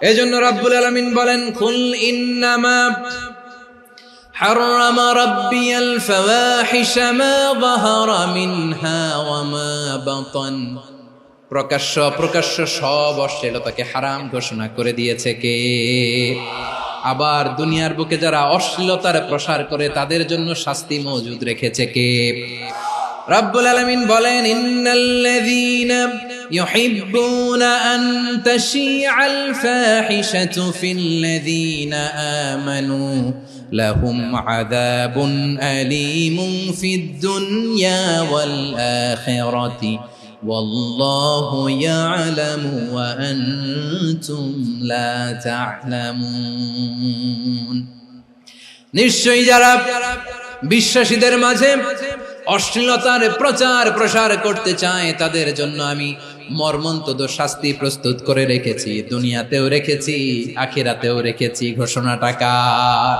এজন্য রাব্বুল আলামিন বলেন, কুল ইন্নামা حرم ربي الفواحش ما ظهر منها وما بطن। প্রকাশ্য সব অশ্লীলতাকে হারাম ঘোষণা করে দিয়েছে কে? আবার দুনিয়ার বুকে যারা অশ্লীলতার প্রসার করে তাদের জন্য শাস্তি মজুদ রেখেছে কে? রাব্বুল আলামিন বলেন, ইন্নাল্লাযীনা ইউহিব্বুনা আন তাশিআল ফাহিশাতু ফিল্লাযীনা আমানু লাহুম আযাবুন আলীমুন ফিদ দুনিয়া ওয়াল আখিরাতি ওয়াল্লাহু ইয়ালামু ওয়া আনতুম লা তা'লামুন। নিশ্চয়ই যারা বিশ্বাসীদের মাঝে অশ্লীলতার প্রচার প্রসার করতে চায় তাদের জন্য আমি মর্মন্তুদ শাস্তি প্রস্তুত করে রেখেছি, দুনিয়াতেও রেখেছি, আখিরাতেও রেখেছি। ঘোষণাটা কার?